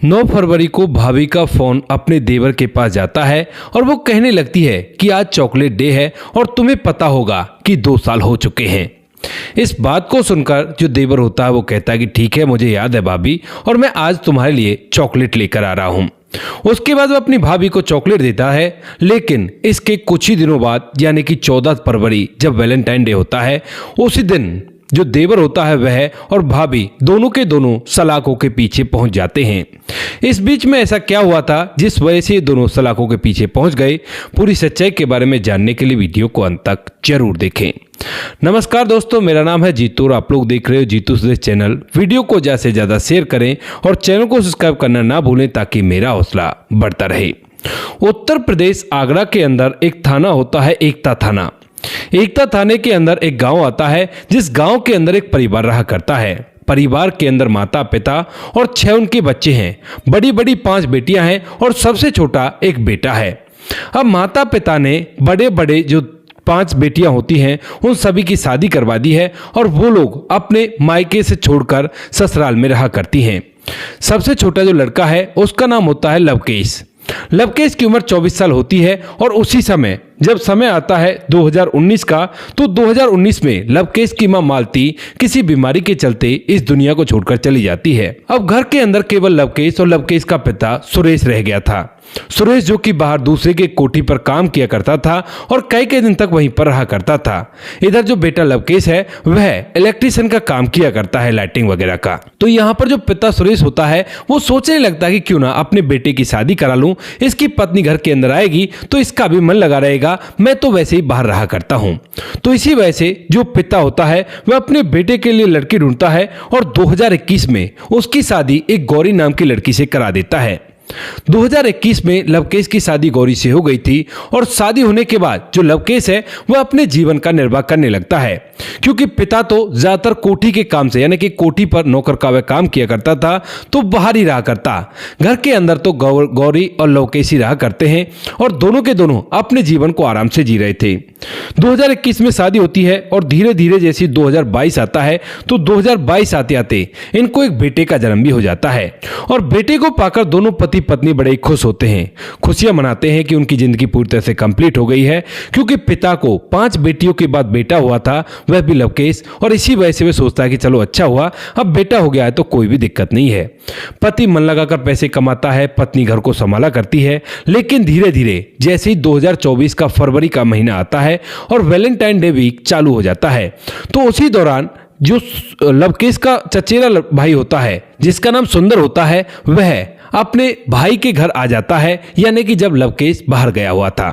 9 फरवरी को भाभी का फोन अपने देवर के पास जाता है और वो कहने लगती है कि आज चॉकलेट डे है और तुम्हें पता होगा कि 2 साल हो चुके हैं। इस बात को सुनकर जो देवर होता है वो कहता है कि ठीक है, मुझे याद है भाभी, और मैं आज तुम्हारे लिए चॉकलेट लेकर आ रहा हूँ। उसके बाद वो अपनी भाभी को चॉकलेट देता है, लेकिन इसके कुछ ही दिनों बाद यानी कि 14 फरवरी जब वैलेंटाइन डे होता है, उसी दिन जो देवर होता है वह और भाभी दोनों के दोनों सलाखों के पीछे पहुंच जाते हैं। इस बीच में ऐसा क्या हुआ था जिस वजह से दोनों सलाखों के पीछे पहुंच गए, पूरी सच्चाई के बारे में जानने के लिए वीडियो को अंत तक जरूर देखें। नमस्कार दोस्तों, मेरा नाम है जीतू और आप लोग देख रहे हो जीतू सुदेश चैनल। वीडियो को ज़्यादा से ज़्यादा शेयर करें और चैनल को सब्सक्राइब करना ना भूलें ताकि मेरा हौसला बढ़ता रहे। उत्तर प्रदेश आगरा के अंदर एक थाना होता है, एकता थाना। एकता थाने के अंदर एक गांव आता है, जिस गांव के अंदर एक परिवार रहा करता है। परिवार के अंदर माता पिता और 6 उनके बच्चे हैं। बड़ी बड़ी 5 बेटियां हैं और सबसे छोटा एक बेटा है। अब माता पिता ने बड़े बड़े जो 5 बेटियां होती हैं उन सभी की शादी करवा दी है और वो लोग अपने मायके से छोड़कर ससुराल में रहा करती हैं। सबसे छोटा जो लड़का है उसका नाम होता है लवकेश। लवकेश की उम्र 24 साल होती है और उसी समय जब समय आता है 2019 का, तो 2019 में लवकेश की मां मालती किसी बीमारी के चलते इस दुनिया को छोड़कर चली जाती है। अब घर के अंदर केवल लवकेश और लवकेश का पिता सुरेश रह गया था। सुरेश जो कि बाहर दूसरे के कोठी पर काम किया करता था और कई दिन तक वहीं पर रहा करता था। इधर जो बेटा लवकेश है वह इलेक्ट्रीशियन का काम किया करता है, लाइटिंग वगैरह का। तो यहाँ पर जो पिता सुरेश होता है वो सोचने लगता है कि क्यों ना अपने बेटे की शादी करा लूं, इसकी पत्नी घर के अंदर आएगी तो इसका भी मन लगा रहेगा, मैं तो वैसे ही बाहर रहा करता हूं। तो इसी वजह से जो पिता होता है वह अपने बेटे के लिए लड़की ढूंढता है और 2021 में उसकी शादी एक गौरी नाम की लड़की से करा देता है। 2021 में लवकेश की शादी गौरी से हो गई थी और शादी होने के बाद जो लवकेश है वह अपने जीवन का निर्वाह करने लगता है, क्योंकि पिता तो ज्यादातर कोठी के काम से यानी कि कोठी पर नौकर का वह काम किया करता था, तो बाहर ही रहा करता। घर के अंदर तो गौरी और लवकेश ही रहा करते हैं और दोनों के दोनों अपने जीवन को आराम से जी रहे थे। 2021 में शादी होती है और धीरे धीरे जैसे 2022 आता है तो 2022 आते आते इनको एक बेटे का जन्म भी हो जाता है और बेटे को पाकर दोनों पति पत्नी बड़े ही खुश होते हैं। खुशियां मनाते हैं कि उनकी जिंदगी पूरी तरह से कंप्लीट हो गई है, क्योंकि पिता को 5 बेटियों के बाद बेटा हुआ था, वह भी लवकेश, और इसी वजह से वह सोचता है कि चलो अच्छा हुआ, अब बेटा हो गया है तो कोई भी दिक्कत नहीं है। पति मन लगाकर पैसे कमाता है, पत्नी घर को संभाला करती है। लेकिन धीरे धीरे जैसे ही 2024 का फरवरी का महीना आता है और वैलेंटाइन डे वीक चालू हो जाता है, तो उसी दौरान जो लवकेश का चचेरा भाई होता है जिसका नाम सुंदर होता है, वह अपने भाई के घर आ जाता है, यानी कि जब लवकेश बाहर गया हुआ था।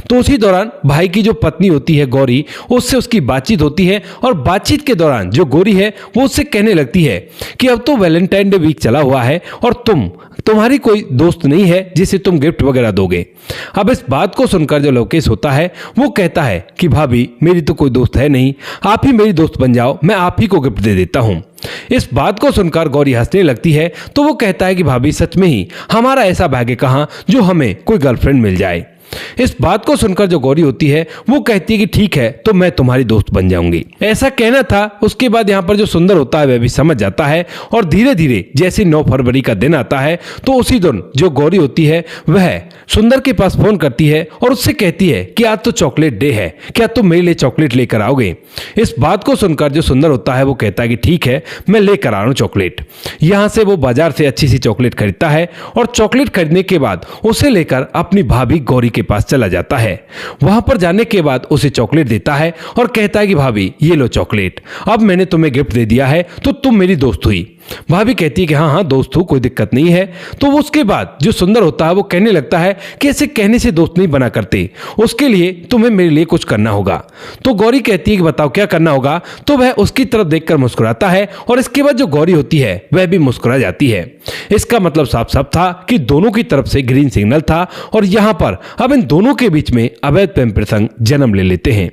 तो उसी दौरान भाई की जो पत्नी होती है गौरी, उससे उसकी बातचीत होती है और बातचीत के दौरान जो गौरी है वो उससे कहने लगती है कि अब तो वैलेंटाइन डे वीक चला हुआ है और तुम्हारी कोई दोस्त नहीं है जिसे तुम गिफ्ट वगैरह दोगे। अब इस बात को सुनकर जो लवकेश होता है वो कहता है कि भाभी मेरी तो कोई दोस्त है नहीं, आप ही मेरी दोस्त बन जाओ, मैं आप ही को गिफ्ट दे देता हूँ। इस बात को सुनकर गौरी हंसने लगती है, तो वो कहता है कि भाभी सच में ही हमारा ऐसा भाग्य कहाँ जो हमें कोई गर्लफ्रेंड मिल जाए। इस बात को सुनकर जो गौरी होती है वो कहती है कि ठीक है, तो मैं तुम्हारी दोस्त बन जाऊंगी। ऐसा कहना था। उसके बाद यहाँ पर जो सुंदर होता है वह भी समझ जाता है और धीरे धीरे जैसे 9 फरवरी का दिन आता है तो उसी दिन जो गौरी होती है वह सुंदर के पास फोन करती है और उससे कहती है कि आज तो चॉकलेट डे है, क्या तुम मेरे लिए चॉकलेट लेकर आओगे। इस बात को सुनकर जो सुंदर होता है वो कहता है कि ठीक है, मैं लेकर आ रहा हूँ चॉकलेट। यहाँ से वो बाजार से अच्छी सी चॉकलेट खरीदता है और चॉकलेट खरीदने के बाद उसे लेकर अपनी भाभी गौरी के पास चला जाता है। वहां पर जाने के बाद उसे चॉकलेट देता है और कहता है कि भाभी ये लो चॉकलेट, अब मैंने तुम्हें गिफ्ट दे दिया है तो तुम मेरी दोस्त हुई। भाभी कहती है कि हाँ हाँ दोस्त हूँ, कोई दिक्कत नहीं है। तो उसके बाद जो सुंदर होता है वो कहने लगता है कि ऐसे कहने से दोस्त नहीं बना करते, उसके लिए तुम्हें मेरे लिए कुछ करना होगा। तो गौरी कहती है कि बताओ क्या करना होगा। तो वह उसकी तरफ देखकर मुस्कुराता है और इसके बाद जो गौरी होती है वह भी मुस्कुरा जाती है। इसका मतलब साफ साफ था कि दोनों की तरफ से ग्रीन सिग्नल था और यहाँ पर अब इन दोनों के बीच में अवैध प्रेम प्रसंग जन्म ले लेते हैं।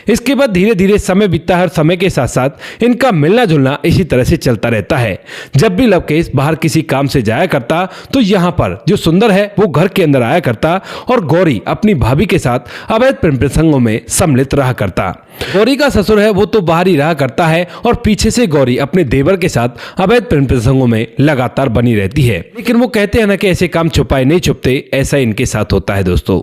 इसके बाद धीरे धीरे समय बीतता है और समय के साथ साथ इनका मिलना जुलना इसी तरह से चलता रहता है। जब भी लवकेश बाहर किसी काम से जाया करता तो यहाँ पर जो सुंदर है वो घर के अंदर आया करता और गौरी अपनी भाभी के साथ अवैध प्रेम प्रसंगों में सम्मिलित रहा करता। गौरी का ससुर है वो तो बाहर ही रहा करता है और पीछे से गौरी अपने देवर के साथ अवैध प्रेम प्रसंगों में लगातार बनी रहती है। लेकिन वो कहते हैं ना कि ऐसे काम छुपाए नहीं छुपते, ऐसा इनके साथ होता है। दोस्तों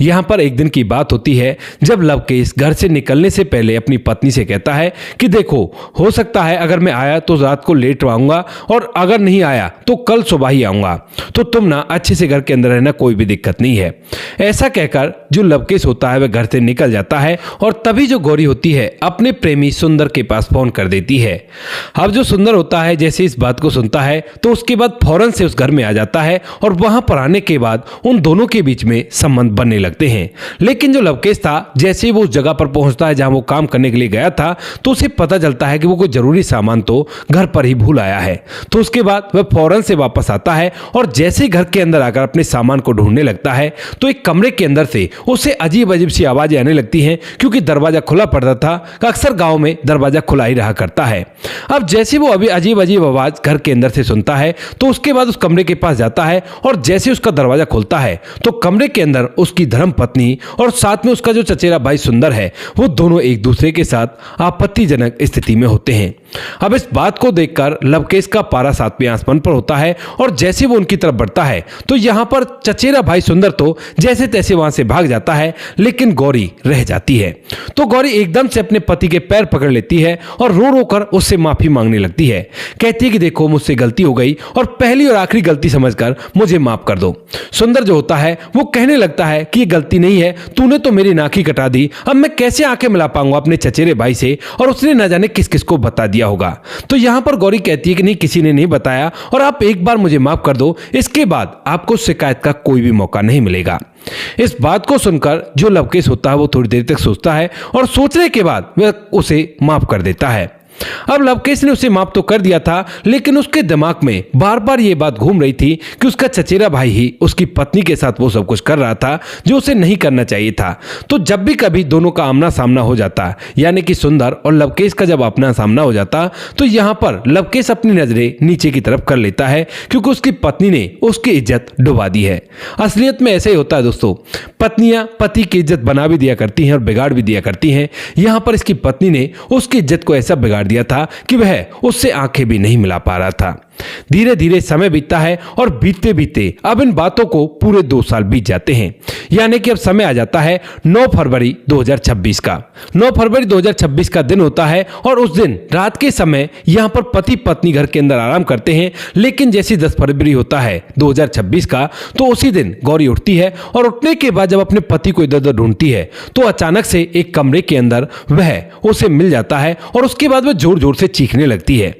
यहाँ पर एक दिन की बात होती है जब लवकेश घर से निकलने से पहले अपनी पत्नी से कहता है कि देखो, हो सकता है अगर मैं आया तो रात को लेट आऊंगा और अगर नहीं आया तो कल सुबह ही आऊंगा, तो तुम ना अच्छे से घर के अंदर रहना, कोई भी दिक्कत नहीं है। ऐसा कहकर जो लवकेश होता है वह घर से निकल जाता है और तभी जो गौरी होती है अपने प्रेमी सुंदर के पास फोन कर देती है। अब जो सुंदर होता है जैसे इस बात को सुनता है तो उसके बाद फौरन से उस घर में आ जाता है और वहां पर आने के बाद उन दोनों के बीच में संबंध बनने लगते हैं। लेकिन जो लवकेश था जैसे ही वो उस जगह पर पहुंचता है जहां वो काम करने के लिए गया था तो उसे पता चलता है कि वो कोई जरूरी सामान तो घर पर ही भूल आया है। तो उसके बाद वह फौरन से वापस आता है और जैसे ही घर के अंदर आकर अपने सामान को ढूंढने लगता है तो एक कमरे के अंदर से उसे अजीब अजीब सी आवाजें आने लगती हैं, क्योंकि दरवाजा खुला पड़ता था। अक्सर गांव में दरवाजा खुला ही रहा करता है। अब जैसे वो अभी अजीब अजीब आवाज घर के अंदर से सुनता है तो उसके बाद उस कमरे के पास जाता है और जैसे उसका दरवाजा खुलता है तो कमरे के अंदर उसकी धर्म पत्नी और साथ में उसका जो चचेरा भाई सुंदर है वो दोनों एक दूसरे के साथ आपत्तिजनक स्थिति में होते हैं। अब इस बात को देखकर लवकेश का पारा सातवें आसमान पर होता है और जैसे वो उनकी तरफ बढ़ता है तो यहाँ पर चचेरा भाई सुंदर तो जैसे तैसे वहां से भाग जाता है, लेकिन गौरी रह जाती है। तो गौरी एकदम से अपने पति के पैर पकड़ लेती है और रो रो कर उससे माफी मांगने लगती है। कहती है कि देखो, मुझसे गलती हो गई और पहली और आखिरी गलती समझकर मुझे माफ कर दो। सुंदर जो होता है वो कहने लगता है कि ये गलती नहीं है, तूने तो मेरी नाक ही कटा दी, अब मैं कैसे आंखें मिला पाऊंगा अपने चचेरे भाई से, और उसने न जाने किस किस को बता दिया होगा। तो यहां पर गौरी कहती है कि नहीं, किसी ने नहीं बताया और आप एक बार मुझे माफ कर दो, इसके बाद आपको शिकायत का कोई भी मौका नहीं मिलेगा। इस बात को सुनकर जो लवकेश होता है वो थोड़ी देर तक सोचता है और सोचने के बाद वह उसे माफ कर देता है। अब लवकेश ने उसे माफ तो कर दिया था, लेकिन उसके दिमाग में बार बार ये बात घूम रही थी कि उसका चचेरा भाई ही उसकी पत्नी के साथ वो सब कुछ कर रहा था जो उसे नहीं करना चाहिए था। तो जब भी कभी दोनों का आमना सामना हो जाता, यानी कि सुंदर और लवकेश का जब अपना सामना हो जाता, तो यहाँ पर लवकेश अपनी नजरें नीचे की तरफ कर लेता है, क्योंकि उसकी पत्नी ने उसकी इज्जत डुबा दी है। असलियत में ऐसे ही होता है दोस्तों, पत्नियां पति की इज्जत बना भी दिया करती हैं और बिगाड़ भी दिया करती हैं। यहाँ पर इसकी पत्नी ने उसकी इज्जत को ऐसा बिगाड़ दिया था कि वह उससे आंखें भी नहीं मिला पा रहा था। धीरे धीरे समय बीतता है और बीतते बीतते अब इन बातों को पूरे 2 साल बीत जाते हैं, यानी कि अब समय आ जाता है 9 फरवरी 2026 का। 9 फरवरी 2026 का दिन होता है और उस दिन रात के समय यहाँ पर पति पत्नी घर के अंदर आराम करते हैं। लेकिन जैसे 10 फरवरी होता है 2026 का, तो उसी दिन गौरी उठती है और उठने के बाद जब अपने पति को इधर उधर ढूंढती है तो अचानक से एक कमरे के अंदर वह उसे मिल जाता है और उसके बाद वह जोर जोर से चीखने लगती है।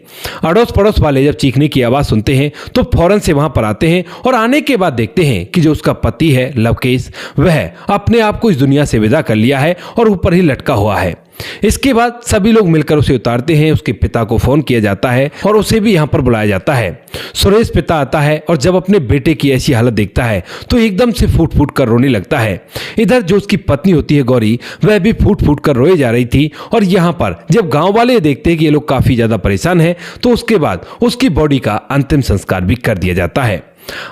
अड़ोस पड़ोस वाले जब चीखने की आवाज सुनते हैं तो फौरन से वहां पर आते हैं और आने के बाद देखते हैं कि जो उसका पति है लवकेश, वह अपने आप को इस दुनिया से विदा कर लिया है और ऊपर ही लटका हुआ है। इसके बाद सभी लोग मिलकर उसे उतारते हैं। उसके पिता को फोन किया जाता है और उसे भी यहाँ पर बुलाया जाता है। सुरेश पिता आता है और जब अपने बेटे की ऐसी हालत देखता है तो एकदम से फूट फूट कर रोने लगता है। इधर जो उसकी पत्नी होती है गौरी, वह भी फूट फूट कर रोए जा रही थी। और यहाँ पर जब गांव वाले देखते हैं कि ये लोग काफी ज्यादा परेशान हैं, तो उसके बाद उसकी बॉडी का अंतिम संस्कार भी कर दिया जाता है।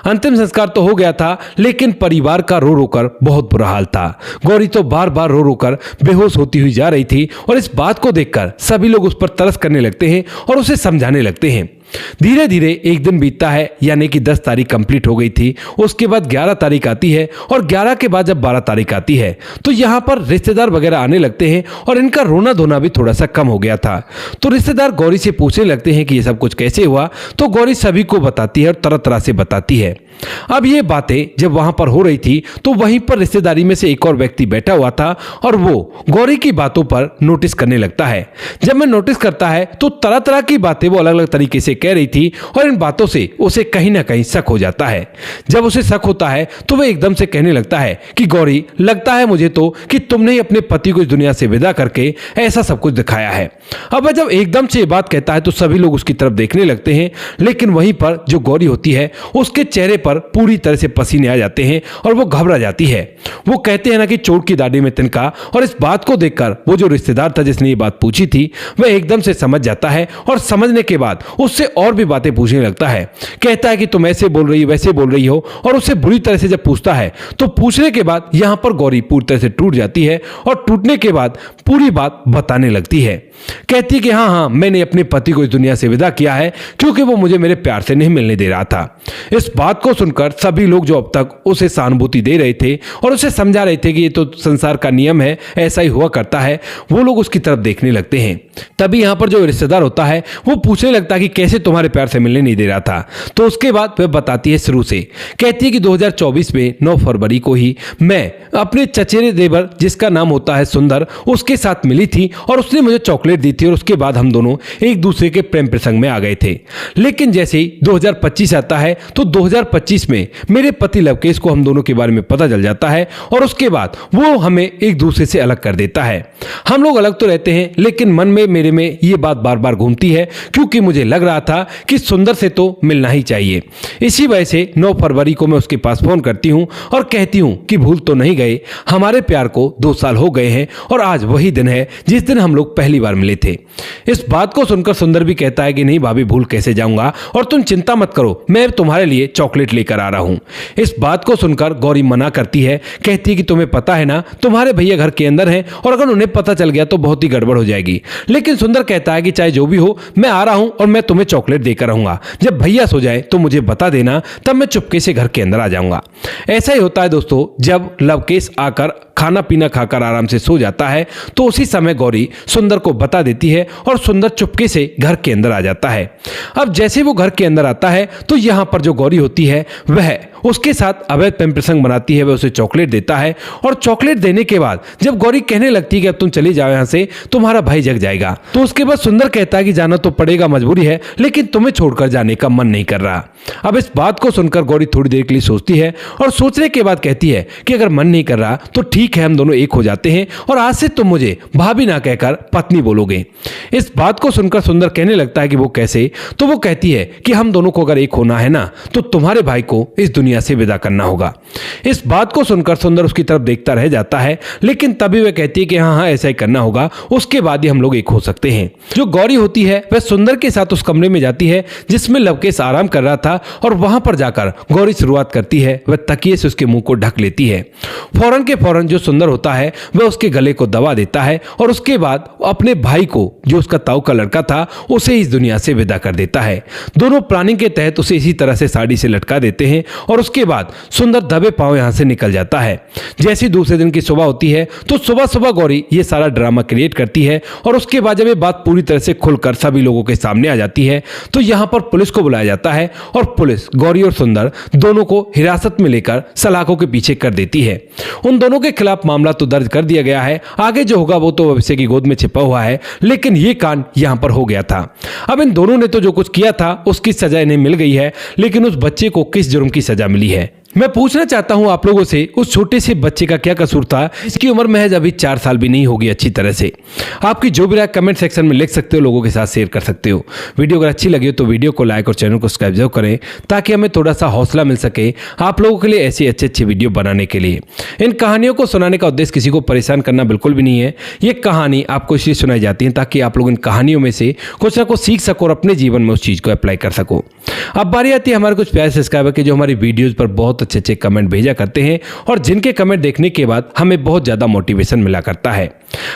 अंतिम संस्कार तो हो गया था, लेकिन परिवार का रो रो कर बहुत बुरा हाल था। गौरी तो बार बार रो रो कर बेहोश होती हुई जा रही थी और इस बात को देखकर सभी लोग उस पर तरस करने लगते हैं और उसे समझाने लगते हैं। धीरे धीरे एक दिन बीतता है, यानी कि 10 तारीख कंप्लीट हो गई थी। उसके बाद 11 तारीख आती है और 11 के बाद जब 12 तारीख आती है तो यहाँ पर रिश्तेदार वगैरह आने लगते हैं और इनका रोना धोना भी थोड़ा सा कम हो गया था। तो रिश्तेदार गौरी से पूछने लगते हैं कि ये सब कुछ कैसे हुआ। तो गौरी सभी को बताती है और तरह तरह से बताती है। अब ये बातें जब वहां पर हो रही थी तो वहीं पर रिश्तेदारी में से एक और व्यक्ति बैठा हुआ था और वो गौरी की बातों पर नोटिस करने लगता है। जब मैं नोटिस करता है तो तरह तरह की बातें वो अलग अलग तरीके से कह रही थी और इन बातों से उसे कहीं ना कहीं शक हो जाता है। जब उसे शक होता है तो वह एकदम से कहने लगता है कि गौरी, लगता है मुझे तो कि तुमने ही अपने पति को इस दुनिया से विदा करके ऐसा सब कुछ दिखाया है। अब जब एकदम से ये बात कहता है तो सभी लोग उसकी तरफ देखने लगते हैं, लेकिन वहीं पर जो गौरी होती है उसके चेहरे पर पूरी तरह से पसीने आ जाते हैं और वो घबरा जाती है। वो कहते हैं ना कि चोट की दाढ़ी में तिनका, और इस बात को देखकर वो जो रिश्तेदार था जिसने ये बात पूछी थी वह एकदम से समझ जाता है और समझने के बाद उससे और भी बातें पूछने लगता है। कहता है कि तुम ऐसे बोल रही हो, वैसे बोल रही हो, और उससे बुरी तरह से जब पूछता है तो पूछने के बाद यहां पर गौरी पूरी तरह से टूट जाती है और टूटने के बाद पूरी बात बताने लगती है। कहती है कि हाँ, मैंने अपने पति को इस दुनिया से विदा किया है क्योंकि वो मुझे मेरे प्यार से नहीं मिलने दे रहा था। इस बात को सुनकर सभी लोग जो अब तक उसे सहानुभूति दे रहे थे और उसे समझा रहे थे कि ये तो संसार का नियम है, ऐसा ही हुआ करता है, वो लोग उसकी तरफ देखने लगते हैं। तभी यहां पर जो रिश्तेदार होता है वो पूछने लगता है कि कैसे तुम्हारे प्यार से मिलने नहीं दे रहा था। तो उसके बाद वह बताती है शुरू से। कहती है कि 2024 में 9 फरवरी को ही मैं अपने चचेरे देवर जिसका नाम होता है सुंदर, उसके साथ मिली थी और उसने मुझे चॉकलेट दी थी और उसके बाद हम दोनों एक दूसरे के प्रेम प्रसंग में आ गए थे। लेकिन जैसे ही 2025 आता है तो 2025 में मेरे पति लवकेश को हम दोनों के बारे में पता चल जाता है और उसके बाद वो हमें एक दूसरे से अलग कर देता है। हम लोग अलग तो रहते हैं लेकिन मन में मेरे में ये बात बार बार घूमती है क्योंकि मुझे लग रहा था कि सुंदर से तो मिलना ही चाहिए। इसी वजह से 9 फरवरी को मैं उसके पास फोन करती हूँ और कहती हूँ कि भूल तो नहीं गए, हमारे प्यार को 2 साल हो गए हैं और आज वही दिन है जिस दिन हम लोग पहली बार मिले थे। इस बात को सुनकर सुंदर भी कहता है कि नहीं भाभी, भूल कैसे जाऊंगा, और तुम चिंता मत करो, मैं तुम्हारे लिए चॉकलेट लेकर आ रहा हूं। इस बात को सुनकर गौरी मना करती है। कहती है कि तुम्हें पता है ना, तुम्हारे भैया घर के अंदर हैं और अगर उन्हें पता चल गया तो बहुत ही गड़बड़ हो जाएगी। लेकिन सुंदर कहता है कि चाहे जो भी हो, मैं आ रहा हूं और मैं तुम्हें चॉकलेट देकर रहूंगा। जब भैया सो जाए तो मुझे बता देना, तब मैं चुपके से घर के अंदर आ जाऊंगा। ऐसा ही होता है दोस्तों, जब लवकेश आकर खाना पीना खाकर आराम से सो जाता है तो उसी समय गौरी सुंदर को बता देती है और सुंदर चुपके से घर के अंदर आ जाता है। अब जैसे वो घर के अंदर आता है तो यहाँ पर जो गौरी होती है वह उसके साथ अवैध प्रेम प्रसंग बनाती है। वह उसे चॉकलेट देता है और चॉकलेट देने के बाद जब गौरी कहने लगती है कि अब तुम चली जाओ यहाँ से, तुम्हारा भाई जग जाएगा, तो उसके बाद सुंदर कहता है कि जाना तो पड़ेगा, मजबूरी है, लेकिन तुम्हें छोड़कर जाने का मन नहीं कर रहा। अब इस बात को सुनकर गौरी थोड़ी देर के लिए सोचती है और सोचने के बाद कहती है कि अगर मन नहीं कर रहा तो ठीक है, हम दोनों एक हो जाते हैं और आज से तुम मुझे भाभी ना कहकर पत्नी बोलोगे। इस बात को सुनकर सुंदर कहने लगता है कि वो कैसे? तो वो कहती है कि हम दोनों को अगर एक होना है ना तो तुम्हारे भाई को इस दुनिया से विदा करना होगा। इस बात को सुनकर सुंदर उसकी तरफ देखता रह जाता है, लेकिन तभी वह कहती है कि हाँ ऐसा ही करना होगा, उसके बाद ही हम लोग एक हो सकते हैं। जो गौरी होती है वह सुंदर के साथ उस कमरे में जाती है जिसमें लवकेश आराम कर रहा था और वहां पर जाकर गौरी शुरुआत करती है। वह तकिए से उसके मुंह को ढक लेती है। फौरन के फौरन जो सुंदर होता है वह उसके गले को दबा देता है और उसके बाद अपने भाई को, जो उसका ताऊ का लड़का था, उसे इस दुनिया से विदा कर देता है। दोनों प्लानिंग के तहत उसे इसी तरह से साड़ी से लटका देते हैं और उसके बाद सुंदर दबे पांव यहां से निकल जाता है। जैसी दूसरे दिन की सुबह होती है तो सुबह सुबह गौरी ये सारा ड्रामा क्रिएट करती है और उसके बाद जब ये बात पूरी तरह से खुलकर सभी लोगों के सामने आ जाती है तो यहां पर पुलिस को बुलाया जाता है और पुलिस गौरी और सुंदर दोनों को हिरासत में लेकर सलाखों के पीछे कर देती है। उन दोनों के खिलाफ मामला तो दर्ज कर दिया गया है, आगे जो होगा वो तो भविष्य की गोद में छिपा हुआ है, लेकिन ये कांड यहां पर हो गया था। अब इन दोनों ने तो जो कुछ किया था उसकी सजा इन्हें मिल गई है, लेकिन उस बच्चे को किस जुर्म की सजा मिली है? मैं पूछना चाहता हूं आप लोगों से, उस छोटे से बच्चे का क्या कसूर था? इसकी उम्र महज अभी 4 साल भी नहीं होगी अच्छी तरह से। आपकी जो भी राय कमेंट सेक्शन में लिख सकते हो, लोगों के साथ शेयर कर सकते हो। वीडियो अगर अच्छी लगी हो तो वीडियो को लाइक और चैनल को सब्सक्राइब जरूर करें ताकि हमें थोड़ा सा हौसला मिल सके आप लोगों के लिए ऐसी अच्छी वीडियो बनाने के लिए। इन कहानियों को सुनाने का उद्देश्य किसी को परेशान करना बिल्कुल भी नहीं है। ये कहानी आपको इसलिए सुनाई जाती है ताकि आप लोग इन कहानियों में से कुछ ना कुछ सीख सको और अपने जीवन में उस चीज को अप्लाई कर सको। अब बारी आती है हमारे कुछ प्यारे सब्सक्राइबर के जो हमारी वीडियोज पर बहुत अच्छे कमेंट भेजा करते हैं और जिनके कमेंट देखने के बाद हमें बहुत ज्यादा मोटिवेशन मिला करता है।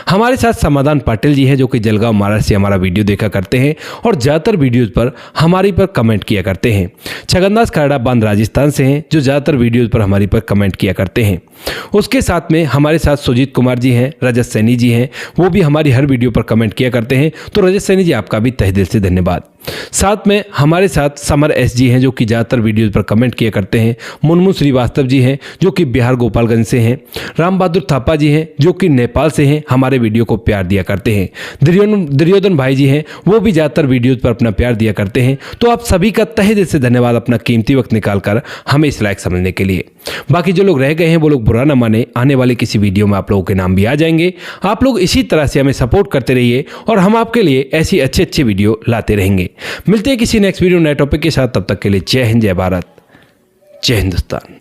हमारे साथ समाधान पाटिल जी हैं जो कि जलगांव महाराष्ट्र से हमारा वीडियो देखा करते हैं और ज्यादातर वीडियोज पर हमारी पर कमेंट किया करते हैं। छगनदास खरड़ा बांध राजस्थान से हैं जो ज्यादातर वीडियोज पर हमारी पर कमेंट किया करते हैं। उसके साथ में हमारे साथ सुजीत कुमार जी हैं, रजत सैनी जी हैं, वो भी हमारी हर वीडियो पर कमेंट किया करते हैं। तो रजत सैनी जी, आपका भी तहे दिल से धन्यवाद। साथ में हमारे साथ समर एस जी हैं, जो कि ज़्यादातर वीडियोज़ पर कमेंट किया करते हैं। मुनमुन श्रीवास्तव जी हैं, जो कि बिहार गोपालगंज से हैं। राम बहादुर थापा जी हैं, जो कि नेपाल से हैं, हमारे वीडियो को प्यार दिया करते हैं। दुर्योधन भाई जी हैं, वो भी ज़्यादातर वीडियोज़ पर अपना प्यार दिया करते हैं। तो आप सभी का तहे दिल से धन्यवाद अपना कीमती वक्त निकाल कर हमें इस लायक समझने के लिए। बाकी जो लोग रह गए हैं वो लोग बुरा ना माने, आने वाले किसी वीडियो में आप लोगों के नाम भी आ जाएंगे। आप लोग इसी तरह से हमें सपोर्ट करते रहिए और हम आपके लिए ऐसी अच्छे वीडियो लाते रहेंगे। मिलते हैं किसी नेक्स्ट वीडियो नए टॉपिक के साथ। तब तक के लिए जय हिंद, जय भारत, जय हिंदुस्तान।